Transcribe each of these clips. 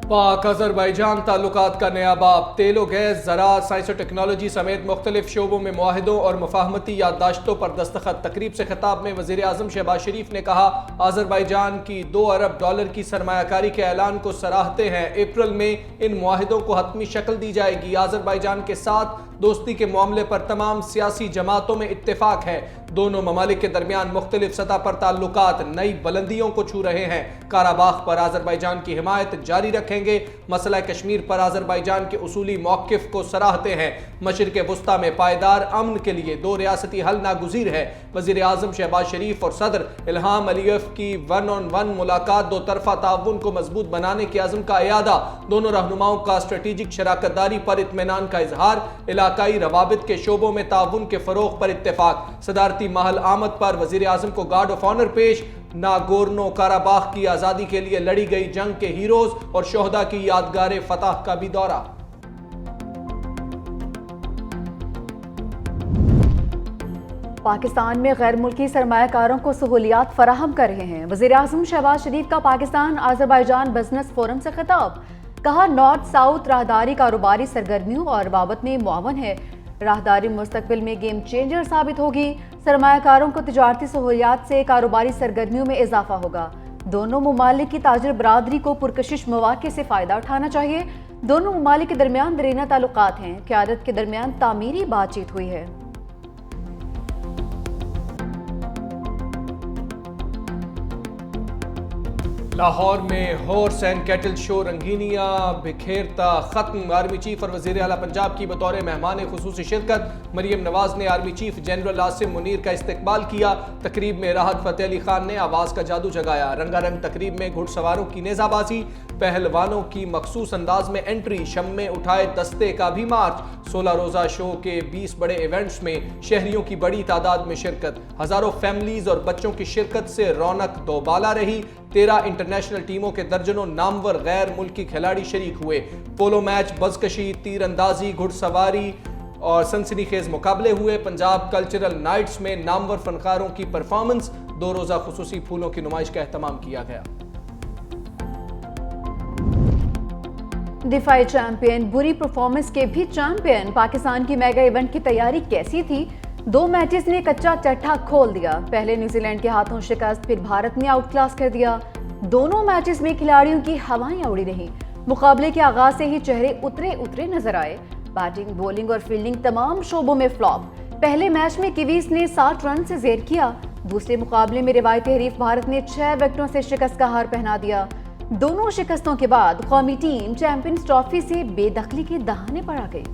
पाक अजरबैजान ताल्लुकात का नया बाब। तेल और गैस, ज़राअत, साइंस और टेक्नोलॉजी समेत मुख्तलिफ शोबों में मुआहिदों और मुफाहमती याददाश्तों पर दस्तखत। तकरीब से खिताब में वज़ीर आज़म शहबाज शरीफ ने कहा, अजरबैजान की $2 अरब की सरमायाकारी के ऐलान को सराहते हैं। अप्रैल में इन मुआहिदों को हतमी शक्ल दी जाएगी। अजरबैजान के साथ दोस्ती के मामले पर तमाम सियासी जमातों में इत्तेफाक है। दोनों ममालिक के दरमियान मुख्तलिफ सतह पर ताल्लुकात नई बुलंदियों को छू रहे हैं। काराबाख पर अजरबैजान की हिमायत जारी रखेंगे। मसला कश्मीर पर अजरबैजान के उसूली मौक़िफ़ को सराहते हैं। मशरिक़ वुस्ता में पायदार अमन के लिए 2 रियासती हल नागुज़ीर है। वज़ीर आज़म शहबाज शरीफ और सदर इल्हाम अलीयव की 1-on-1 मुलाकात 2 तरफ़ा ताउन को मजबूत बनाने के अज़्म का इयादा। दोनों रहनुमाओं का स्ट्रेटेजिक शराकतदारी पर इत्मीनान का इजहार। इलाकाई रवाबित के शोबों में ताउन के फ़रोग़ पर इत्तेफाक। सदारती महल आमद पर वज़ीर आज़म को गार्ड ऑफ ऑनर पेश। नागोर्नो काराबाख की आज़ादी के लिए लड़ी गई जंग के हीरोज और शोहदा की यादगार फतह का भी दौरा। पाकिस्तान में गैर मुल्की सरमायाकारों को सहूलियात फराहम कर रहे हैं। वज़ीर आज़म शहबाज शरीफ का पाकिस्तान अज़रबैजान बिजनेस फोरम से खिताब। कहा, नॉर्थ साउथ राहदारी कारोबारी सरगर्मियों और रवाबत में मुआवन है। राहदारी मुस्तकबिल में गेम चेंजर साबित होगी। सरमायाकारों को तिजारती सहूलियात से कारोबारी सरगर्मियों में इजाफा होगा। दोनों ममालिक की ताजिर बरादरी को पुरकशिश मौके से फ़ायदा उठाना चाहिए। दोनों ममालिक के दरमियान दरीना ताल्लुकात हैं। क़यादत के दरमियान तामीरी बातचीत हुई है। लाहौर में हॉर्स एंड कैटल शो रंगीनियां बिखेरता खत्म। आर्मी चीफ और वज़ीर आला पंजाब की बतौर मेहमान खुसूसी शिरकत। मरियम नवाज ने army chief general Asim Munir का इस्तकबाल किया। तकरीब में राहत फ़तेह अली खान ने आवाज़ का जादू जगाया। रंगारंग तकरीब में घुड़सवारों की नेज़ाबाजी, पहलवानों की मखसूस अंदाज में एंट्री, शम्मे उठाए दस्ते का भी मार्च। 16 रोज़ा शो के 20 बड़े इवेंट्स में शहरियों की बड़ी तादाद में शिरकत। हज़ारों फैमिलीज और बच्चों की शिरकत से रौनक दोबाला रही। 13 इंटरनेशनल टीमों के दर्जनों नामवर गैर मुल्की खिलाड़ी शरीक हुए। पोलो मैच, बज़कशी, तीरंदाजी, घुड़सवारी और सनसनीखेज मुकाबले हुए। पंजाब कल्चरल नाइट्स में नामवर फनकारों की परफॉर्मेंस। 2 रोज़ा खुसूसी फूलों की नुमाइश का एहतमाम किया गया। दिफाई चैंपियन, बुरी परफॉर्मेंस के भी चैंपियन। पाकिस्तान की मेगा इवेंट की तैयारी कैसी थी? 2 मैचेस ने कच्चा चट्टा खोल दिया। पहले न्यूजीलैंड के हाथों शिकस्त, फिर भारत ने आउट क्लास कर दिया। दोनों मैचेस में खिलाड़ियों की हवाएं उड़ी रहीं। मुकाबले के आगाज से ही चेहरे उतरे नजर आए। बैटिंग, बॉलिंग और फील्डिंग तमाम शोबों में फ्लॉप। पहले मैच में किवीज ने 60 रन से ज़ेर किया। दूसरे मुकाबले में रिवायती हरीफ भारत ने 6 विकेटों से शिकस्त का हार पहना दिया। दोनों शिकस्तों के बाद कौमी टीम चैंपियंस ट्रॉफी से बेदखली के दहाने पर आ गई।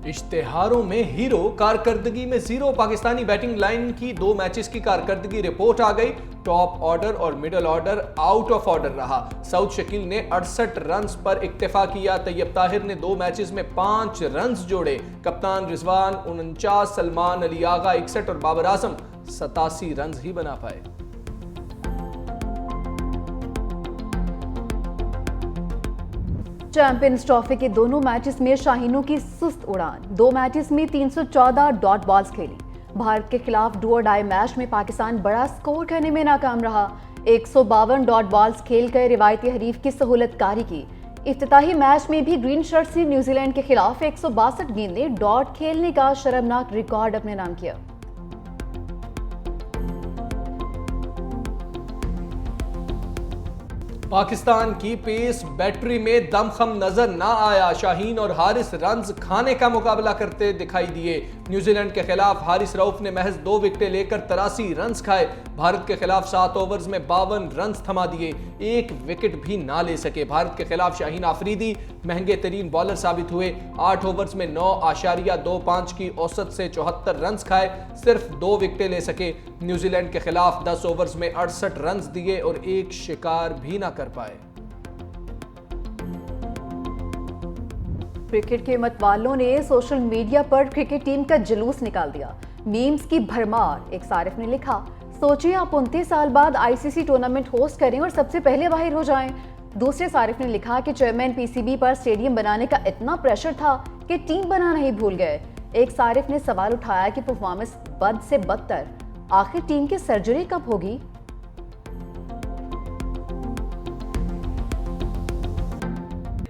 इश्तेहारों में हीरो, कारकर्दगी में जीरो। पाकिस्तानी बैटिंग लाइन की 2 मैचेस की कारकर्दगी रिपोर्ट आ गई। टॉप ऑर्डर और middle order out of order रहा। सऊद शकील ने 68 रन्स पर इक्तफा किया। तैयब ताहिर ने 2 मैचेस में 5 रन्स जोड़े। कप्तान रिजवान 49, सलमान अली आगा 61 और बाबर आजम 87 रन्स ही बना पाए। चैंपियंस ट्रॉफी के दोनों मैचेस में शाहीनों की सुस्त उड़ान। 2 मैचेस में 314 डॉट बॉल्स खेली। भारत के खिलाफ डू और डाई मैच में पाकिस्तान बड़ा स्कोर करने में नाकाम रहा। 152 डॉट बॉल्स खेलकर रिवायती हरीफ की सहूलतकारी की। इफ्तिताही मैच में भी ग्रीन शर्ट्स ने न्यूजीलैंड के खिलाफ 162 गेंदें डॉट खेलने का शर्मनाक रिकॉर्ड अपने नाम किया। पाकिस्तान की पेस बैटरी में दमखम नजर ना आया। शाहीन और हारिस रन्स खाने का मुकाबला करते दिखाई दिए। न्यूजीलैंड के खिलाफ हारिस रऊफ ने महज 2 विकेटें लेकर 83 रन्स खाए। भारत के खिलाफ 7 ओवर्स में 52 रन्स थमा दिए। 1 विकेट भी ना ले सके। भारत के खिलाफ शाहीन आफरीदी महंगे तरीन बॉलर साबित हुए। 8 ओवर्स में 9.25 की औसत से 74 रन्स खाए। सिर्फ 2 विकेटें ले सके। न्यूजीलैंड के खिलाफ 10 ओवर्स में 68 रन्स दिए और 1 शिकार भी ना कर पाए। क्रिकेट के मतवालों ने सोशल मीडिया पर क्रिकेट टीम का जुलूस निकाल दिया। मीम्स की भरमार। एक सारिफ ने लिखा, सोचिए आप 29 साल बाद आईसीसी टूर्नामेंट होस्ट करें और सबसे पहले बाहर हो जाएं। दूसरे सारिफ ने लिखा कि चेयरमैन पीसीबी पर स्टेडियम बनाने का इतना प्रेशर था कि टीम बनाना ही भूल गए। एक सारिफ ने सवाल उठाया कि परफॉर्मेंस बद से बदतर। आखिर टीम की सर्जरी कब होगी?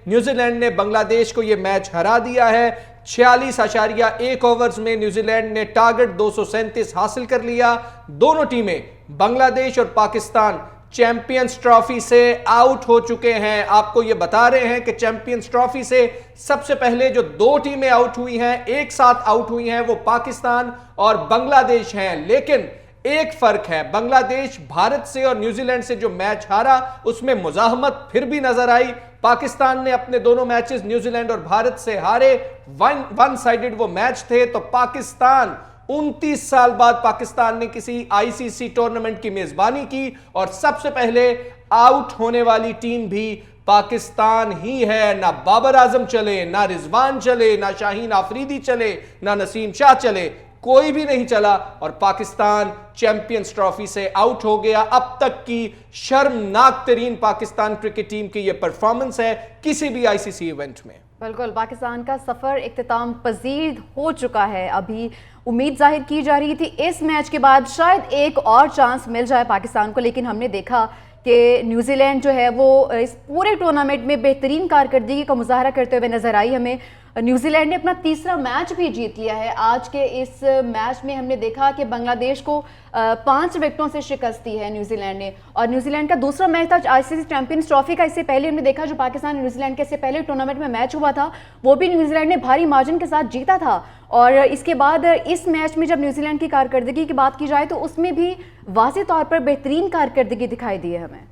न्यूजीलैंड ने बांग्लादेश को यह मैच हरा दिया है। 46.1 ओवर्स में न्यूजीलैंड ने टारगेट 237 हासिल कर लिया। दोनों टीमें बांग्लादेश और पाकिस्तान चैंपियंस ट्रॉफी से आउट हो चुके हैं। आपको यह बता रहे हैं कि चैंपियंस ट्रॉफी से सबसे पहले जो दो टीमें आउट हुई हैं, एक साथ आउट हुई हैं, वो पाकिस्तान और बांग्लादेश हैं। लेकिन एक फर्क है, बांग्लादेश भारत से और न्यूजीलैंड से जो मैच हारा उसमें मुजाहमत फिर भी नजर आई। पाकिस्तान ने अपने दोनों मैचेस न्यूजीलैंड और भारत से हारे, वन साइडेड वो मैच थे। तो पाकिस्तान 29 साल बाद पाकिस्तान ने किसी आईसीसी टूर्नामेंट की मेजबानी की और सबसे पहले आउट होने वाली टीम भी पाकिस्तान ही है। ना बाबर आजम चले, ना रिजवान चले, ना शाहीन आफरीदी चले, ना नसीम शाह चले, कोई भी नहीं चला और पाकिस्तान चैंपियंस ट्रॉफी से आउट हो गया। अब तक की शर्मनाक तरीन पाकिस्तान क्रिकेट टीम की यह परफॉर्मेंस है किसी भी आईसीसी इवेंट में। बिल्कुल, पाकिस्तान का सफर इख्तिताम पजीर हो चुका है। अभी उम्मीद जाहिर की जा रही थी इस मैच के बाद शायद एक और चांस मिल जाए पाकिस्तान को, लेकिन हमने देखा कि न्यूजीलैंड जो है वो इस पूरे टूर्नामेंट में बेहतरीन कारकर्दगी का मुजाहरा करते हुए नजर आई हमें। न्यूजीलैंड ने अपना तीसरा मैच भी जीत लिया है। आज के इस मैच में हमने देखा कि बांग्लादेश को 5 विकेटों से शिकस्त दी है न्यूजीलैंड ने, और न्यूजीलैंड का दूसरा मैच था आईसीसी चैंपियंस ट्रॉफी का। इससे पहले हमने देखा जो पाकिस्तान न्यूजीलैंड के इससे पहले टूर्नामेंट में मैच हुआ था वो भी न्यूजीलैंड ने भारी मार्जिन के साथ जीता था। और इसके बाद इस मैच में जब न्यूजीलैंड की कारकर्दगी की बात की जाए तो उसमें भी वाज़ेह तौर पर बेहतरीन कारकर्दगी दिखाई दी है हमें।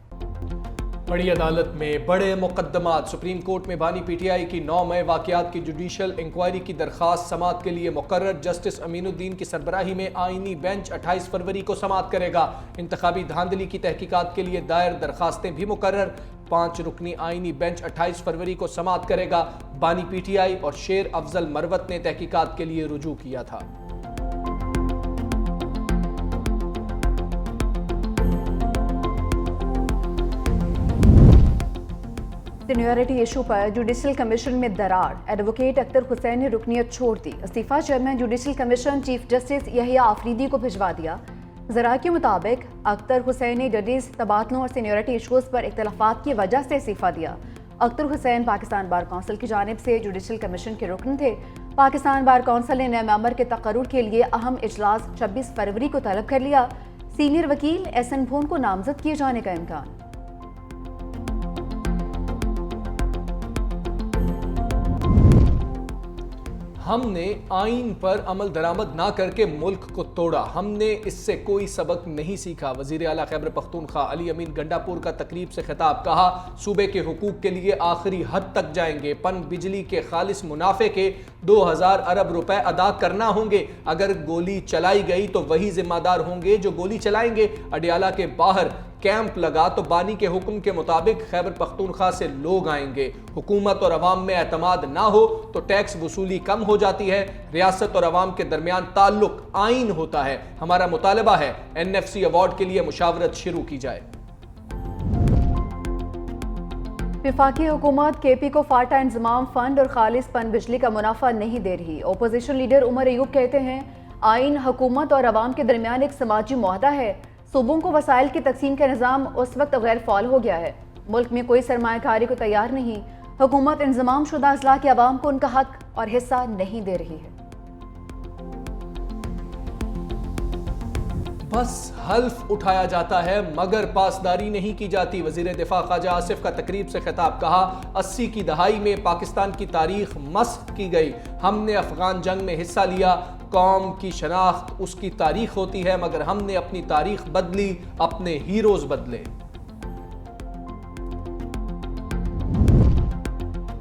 बड़ी अदालत में बड़े मुकदमात। सुप्रीम कोर्ट में बानी पीटीआई की 9 मई वाकयात की जुडिशल इंक्वायरी की दरखास्त समाअत के लिए मुकर्रर। जस्टिस अमीनुद्दीन की सरबराही में आईनी बेंच 28 फरवरी को समाअत करेगा। इंतखाबी धांधली की तहकीकात के लिए दायर दरखास्तें भी मुकर्रर। 5 रुकनी आईनी बेंच 28 फरवरी को समाअत करेगा। बानी पीटीआई और शेर अफजल मरवत ने तहकीकात के लिए रुजू किया था। सीनियरिटी इशू पर जुडिशल कमीशन में दरार। एडवोकेट अख्तर हुसैन ने रुकनियत छोड़ दी। इस्तीफा chairman judicial commission chief justice Yahya Afridi को भिजवा दिया। ज़रा के मुताबिक अख्तर हुसैन ने जजेस तबादलों और सीनियरिटी इशूज़ पर इख्तलाफात की वजह से इस्तीफा दिया। अख्तर हुसैन पाकिस्तान बार कौंसिल की जानिब से जुडिशल कमीशन के रुकन थे। पाकिस्तान बार कौंसिल ने नए मेंबर के तकर्रुर के लिए अहम इजलास 26 फरवरी को तलब कर लिया। सीनियर वकील एहसन भून को नामजद किए जाने का इम्कान। हमने आइन पर अमल दरामद ना करके मुल्क को तोड़ा, हमने इससे कोई सबक नहीं सीखा। वजीर आला खैबर पख्तूनख्वा अली अमीन गंडापुर का तकरीब से खिताब। कहा सूबे के हुकूक के लिए आखिरी हद तक जाएंगे। पन बिजली के खालिस मुनाफे के 2000 अरब रुपए अदा करना होंगे। अगर गोली चलाई गई तो वही जिम्मेदार होंगे जो गोली चलाएंगे। अडियाला के बाहर कैंप लगा तो बानी के हुक्म के मुताबिक खैबर पख्तूनख्वा से लोग आएंगे। हुकूमत और अवाम में एतमाद ना हो तो टैक्स वसूली कम हो जाती है। रियासत और अवाम के दरमियान ताल्लुक आइन होता है। हमारा मुतालबा है NFC अवार्ड के लिए मुशावरत शुरू की जाए। वफाकी हुकूमत KP को फाटा इंजमाम फंड और खालिस पन बिजली का मुनाफा नहीं दे रही। ओपोजिशन लीडर उमर अयूब कहते हैं आइन हुकूमत और अवाम के दरमियान एक समाजी मुआहदा है। सूबों को वसाइल की तकसीम का निज़ाम उस वक्त गैर फाल हो गया है। मुल्क में कोई सरमायाकारी को तैयार नहीं। हुकूमत इंजमाम शुदा अजला के अवाम को उनका हक और हिस्सा नहीं दे रही है। बस हल्फ उठाया जाता है मगर पासदारी नहीं की जाती। वजीर दिफा ख्वाजा आसिफ का तकरीब से खिताब। कहा 80 की दहाई में पाकिस्तान की तारीख मस्ख की गई। हमने अफगान जंग में हिस्सा लिया। कौम की शनाख्त उसकी तारीख होती है मगर हमने अपनी तारीख बदली, अपने हीरोज बदले।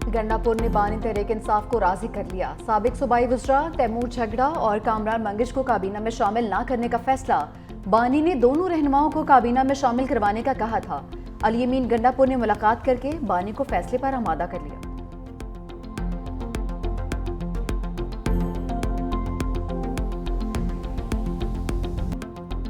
गंडापुर ने बानी तहरीक इंसाफ को राजी कर लिया। साबिक सूबाई वज़रा तैमूर झगड़ा और कामरान मंगिश को काबीना में शामिल ना करने का फैसला। बानी ने दोनों रहनुमाओं को काबीना में शामिल करवाने का कहा था। अली अमीन गंडापुर ने मुलाकात करके बानी को फैसले पर आमादा कर लिया।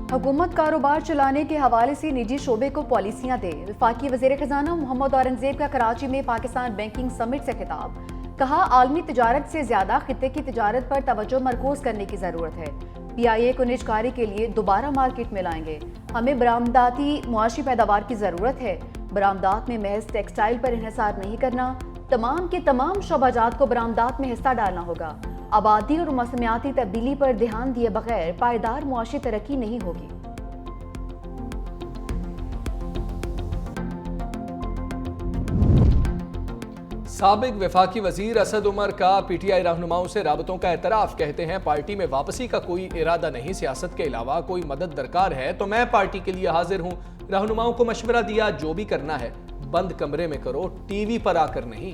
हुकूमत कारोबार चलाने के हवाले से निजी शोबे को पॉलिसियां दे। वफाकी वज़ीर खजाना मोहम्मद औरंगजेब का कराची में पाकिस्तान बैंकिंग समिट से खिताब। कहा आलमी तिजारत से ज्यादा खित्ते की तिजारत पर तवज्जो मरकूज करने की जरूरत है। PIA को निजकारी के लिए दोबारा मार्केट में लाएंगे। हमें बरामदाती मुआशी पैदावार की जरूरत है। बरामदात में महज टेक्सटाइल पर इन्हिसार नहीं करना, तमाम के तमाम शोबाजात को बरामदात में हिस्सा डालना होगा। आबादी और मौसमियाती तब्दीली पर ध्यान दिए बगैर पायदार मुआशी तरक्की नहीं होगी। साबिक वफाकी वजीर असद उमर का PTI रहनुमाओं से राबतों का एतराफ। कहते हैं पार्टी में वापसी का कोई इरादा नहीं, सियासत के अलावा कोई मदद दरकार है तो मैं पार्टी के लिए हाजिर हूं। रहनुमाओं को मशवरा दिया, जो भी करना है बंद कमरे में करो, टीवी पर आकर नहीं।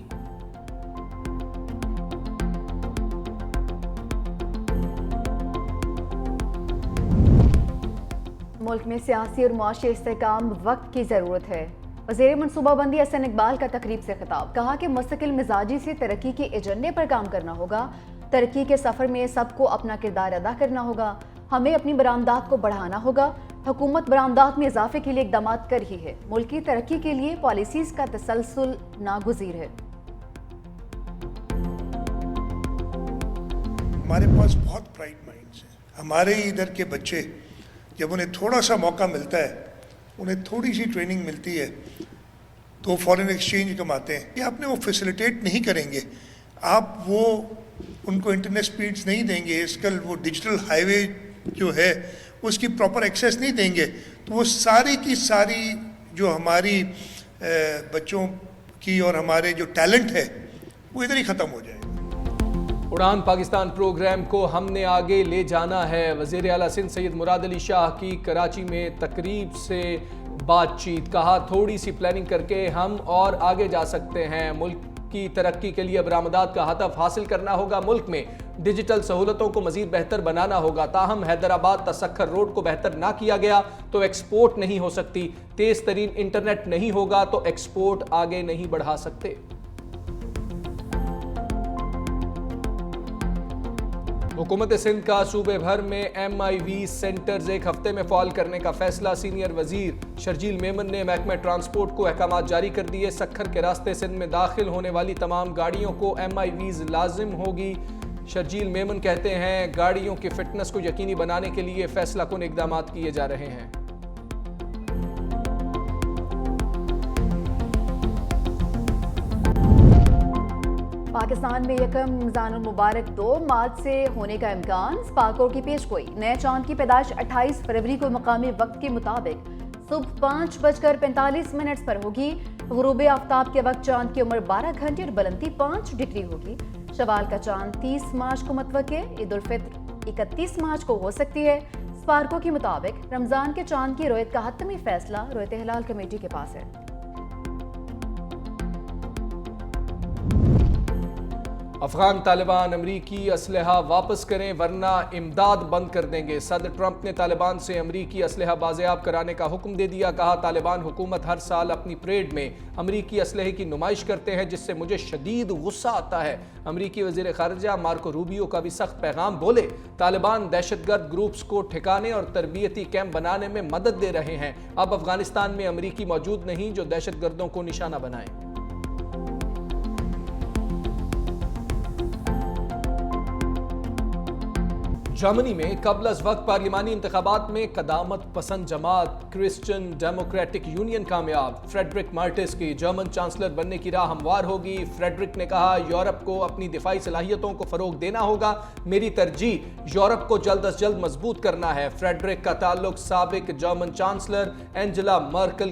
मुल्क में सियासी और मुआशी इस्तेहकाम वक्त की जरूरत है। वज़ीर मनसूबाबंदी हसन इकबाल का तकरीब से खिताब। कहा कि मुस्तकिल मिजाजी से तरक्की के एजेंडे पर काम करना होगा। तरक्की के सफर में सबको अपना किरदार अदा करना होगा। हमें अपनी बरामदात को बढ़ाना होगा। हुकूमत बरामदात में इजाफे के लिए इकदाम कर रही है। मुल्क की तरक्की के लिए पॉलिसीज का तसलसल नागुज़ीर है। हमारे पास बहुत ब्राइट माइंड्स हैं। हमारे इधर के बच्चे जब उन्हें थोड़ा सा मौका मिलता है, उन्हें थोड़ी सी ट्रेनिंग मिलती है तो फॉरेन एक्सचेंज कमाते हैं। ये आपने वो फैसिलिटेट नहीं करेंगे, आप वो उनको इंटरनेट स्पीड्स नहीं देंगे, इसका वो डिजिटल हाईवे जो है उसकी प्रॉपर एक्सेस नहीं देंगे, तो वो सारी की सारी जो हमारी बच्चों की और हमारे जो टैलेंट है वो इधर ही ख़त्म हो जाएगा। उड़ान पाकिस्तान प्रोग्राम को हमने आगे ले जाना है। वज़ीर आला सिंध सैयद मुराद अली शाह की कराची में तकरीब से बातचीत। कहा थोड़ी सी प्लानिंग करके हम और आगे जा सकते हैं। मुल्क की तरक्की के लिए बरामदात का हदफ हासिल करना होगा। मुल्क में डिजिटल सहूलतों को मजीद बेहतर बनाना होगा। ताहम हैदराबाद तसक्खर रोड को बेहतर ना किया गया तो एक्सपोर्ट नहीं हो सकती। तेज तरीन इंटरनेट नहीं होगा तो एक्सपोर्ट आगे नहीं बढ़ा सकते। हुकूमत सिंध का सूबे भर में MIV सेंटर्स एक हफ्ते में फ़ाल करने का फैसला। सीनियर वजीर शर्जील मेमन ने महकमा ट्रांसपोर्ट को अहकाम जारी कर दिए। सखर के रास्ते सिंध में दाखिल होने वाली तमाम गाड़ियों को MIVs लाजिम होगी। शर्जील मेमन कहते हैं गाड़ियों की फिटनेस को यकीनी बनाने के लिए फैसला कुन इकदाम किए जा रहे हैं। पाकिस्तान में यकम रमजानुल मुबारक 2 मार्च से होने का इम्कान। स्पार्को की पेशगोई। नए चांद की पैदाइश 28 फरवरी को मकामी वक्त के मुताबिक सुबह 5:45 पर होगी। गुरूब आफ्ताब के वक्त चांद की उम्र 12 घंटे और बुलंदी 5 डिग्री होगी। शवाल का चांद 30 मार्च को मतवक्के। ईद उल फित्र 31 मार्च को हो सकती है। स्पार्को के मुताबिक रमजान के चांद की रोयत का हतमी फैसला रोयत हिलाल कमेटी के पास है। अफगान तालिबान अमरीकी असलहा वापस करें वरना इमदाद बंद कर देंगे। सदर ट्रंप ने तालिबान से अमरीकी असलहा बाज़ेयाब कराने का हुक्म दे दिया। कहा तालिबान हुकूमत हर साल अपनी परेड में अमरीकी असलहे की नुमाइश करते हैं जिससे मुझे शदीद गुस्सा आता है। अमरीकी वज़ीर ख़ारिजा मार्को रूबियो का भी सख्त पैगाम। बोले तालिबान दहशतगर्द ग्रुप्स को ठिकाने और तरबियती कैंप बनाने में मदद दे रहे हैं। अब अफगानिस्तान में अमरीकी मौजूद नहीं जो दहशतगर्दों को निशाना बनाए। जर्मनी में कबल अज वक्त पार्लिमानी इंतखाबात में कदामत पसंद जमात क्रिश्चियन डेमोक्रेटिक यूनियन कामयाब। फ्रेडरिक मार्टिस की जर्मन चांसलर बनने की राह हमवार होगी। फ्रेडरिक ने कहा यूरोप को अपनी दिफाई सलाहियतों को फरोग देना होगा। मेरी तरजीह यूरोप को जल्द अज जल्द मजबूत करना है। फ्रेडरिक का ताल्लुक साबिक जर्मन चांसलर एंजेला मर्केल